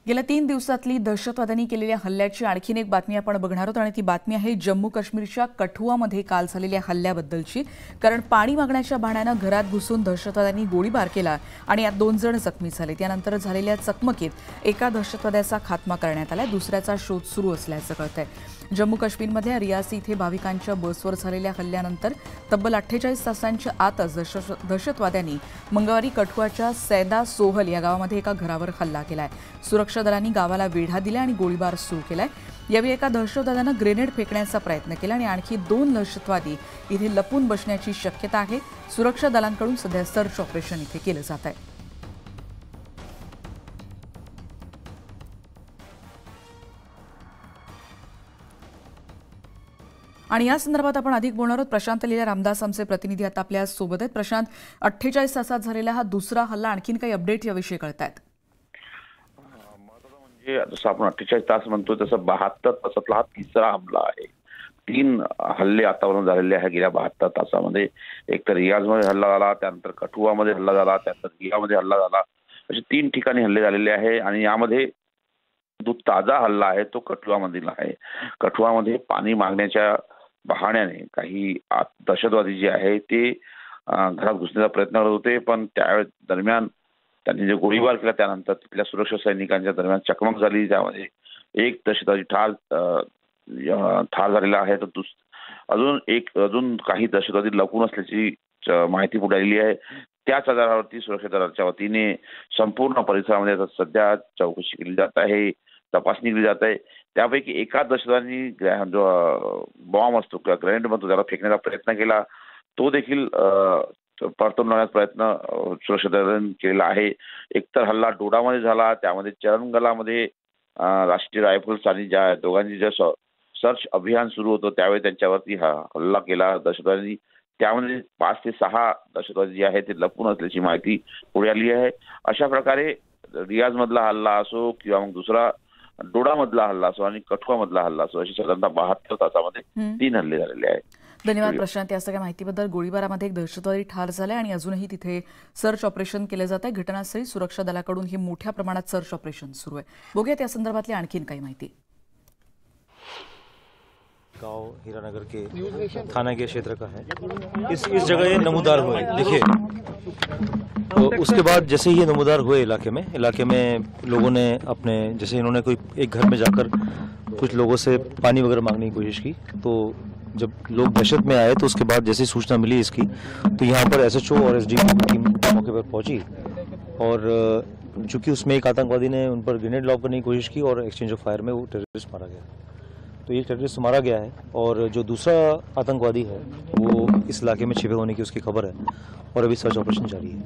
गेल्या 3 दिवसातली दहशतवाद्यांनी केलेल्या हल्ल्याची आणखीन एक बातमी आपण बघणार आहोत आणि ती बातमी आहे जम्मू काश्मीरच्या कठुआमध्ये काल झालेल्या हल्ल्याबद्दलची। कारण पाणी मागण्याच्या बहाण्यानं घरात घुसून दहशतवाद्यांनी गोळीबार केला आणि यात 2 जण जखमी झाले। त्यानंतर झालेल्या चकमकीत एका दहशतवाद्याचा खात्मा करण्यात आला, दुसऱ्याचा शोध सुरू असल्याचं कळतंय। जम्मू काश्मीरमध्ये रियासी इथे भाविकांच्या बसवर झालेल्या हल्ल्यानंतर तब्बल 48 तासांच्या आतच दहशतवाद्यांनी मंगळवारी कठुआच्या सैदा सोहल या गावामध्ये एका घरावर हल्ला केलाय। सुरक्षा दलांनी गावाला वेढा दिला आणि गोळीबार सुरू केलाय। यावेळी एका दहशतवाद्यानं ग्रेनेड फेकण्याचा प्रयत्न केला आणि आणखी 2 दहशतवादी इथे लपून बसण्याची शक्यता आहे। सुरक्षा दलांकडून सध्या सर्च ऑपरेशन इथे केलं जात आहे। आणि या संदर्भात आपण अधिक बोलणार आहोत। प्रशांत लीला रामदास आमचे प्रतिनिधी आता आपल्या सोबत आहेत। प्रशांत, 48 तासात झालेला हा दुसरा हल्ला, आणखीन काही अपडेट याविषयी कळतायत? म्हणजे जसं आपण 48 तास म्हणतो तसं 72 तासातला हा तिसरा हमला आहे। 3 हल्ले आतापर्यंत झालेले आहे गेल्या 72 तासामध्ये। एक तर रियाजमध्ये हल्ला झाला, त्यानंतर कठुआमध्ये हल्ला झाला, त्यानंतर गियामध्ये हल्ला झाला, असे 3 ठिकाणी हल्ले झालेले आहे। आणि यामध्ये जो ताजा हल्ला आहे तो कठुआमधील आहे। कठुआमध्ये पाणी मागण्याच्या बहाण्याने काही दहशतवादी जे आहे ते घरात घुसण्याचा प्रयत्न करत होते, पण त्या दरम्यान त्यांनी जे गोळीबार केला त्यानंतर तिथल्या सुरक्षा सैनिकांच्या दरम्यान चकमक झाली, त्यामध्ये एक दहशतवादी ठार झालेला आहे। तर अजून काही दहशतवादी लपून असल्याची माहिती पुढे आलेली आहे। त्याच आधारावरती सुरक्षा दलाच्या वतीने संपूर्ण परिसरामध्ये सध्या चौकशी केली जात आहे, तपासणी केली जात आहे। त्यापैकी एका दहशतवादी जो बॉम्ब असतो किंवा ग्रेनेड म्हणतो त्याला फेकण्याचा प्रयत्न केला, तो देखील परतून लावण्याचा प्रयत्न सुरक्षा दलाने केलेला आहे। एकतर हल्ला डोडामध्ये झाला, त्यामध्ये चरणगलामध्ये राष्ट्रीय रायफल्स आणि ज्या दोघांची जे सर्च अभियान सुरू होतं त्यावेळी त्यांच्यावरती हा हल्ला केला दहशतवाद्यांनी। त्यामध्ये 5 ते 6 दहशतवादी जे आहेत ते लपून असल्याची माहिती पुढे आली आहे। अशा प्रकारे रियाजमधला हल्ला असो किंवा मग दुसरा डोडामधला हल्ला असो आणि कठुआमधला हल्ला असो, अशी साधारणतः 72 तासामध्ये 3 हल्ले झालेले आहेत। धन्यवाद प्रशांत या सगळ्या माहितीबद्दल। गोळीबारामध्ये एक दहशतवादी ठार झालाय आणि अजूनही तिथे सर्च ऑपरेशन केलं जात आहे। घटनास्थळी सुरक्षा दलाकडून ही मोठ्या प्रमाणात सर्च ऑपरेशन सुरू आहे। बघूयात या संदर्भातली आणखीन काही माहिती। गांव हीरानगर के थाना के क्षेत्र का है। इस जगह ये नमूदार हुए, देखिए। तो उसके बाद जैसे ये नमूदार हुए इलाके में लोगों ने अपने, जैसे इन्होंने कोई एक घर में जाकर कुछ लोगों से पानी वगैरह मांगने की कोशिश की, तो जब लोग दहशत में आए तो उसके बाद जैसे सूचना मिली इसकी, तो यहाँ पर एसएचओ और एसडीओ की टीम मौके पर पहुंची और चूंकि उसमें एक आतंकवादी ने उन पर ग्रेनेड लॉन्च करने की कोशिश की और एक्सचेंज ऑफ फायर में वो टेररिस्ट मारा गया। तो ये टेररिस्ट मारा गया है और जो दूसरा आतंकवादी है वो इस इलाके में छिपे होने की उसकी खबर है और अभी सर्च ऑपरेशन जारी है।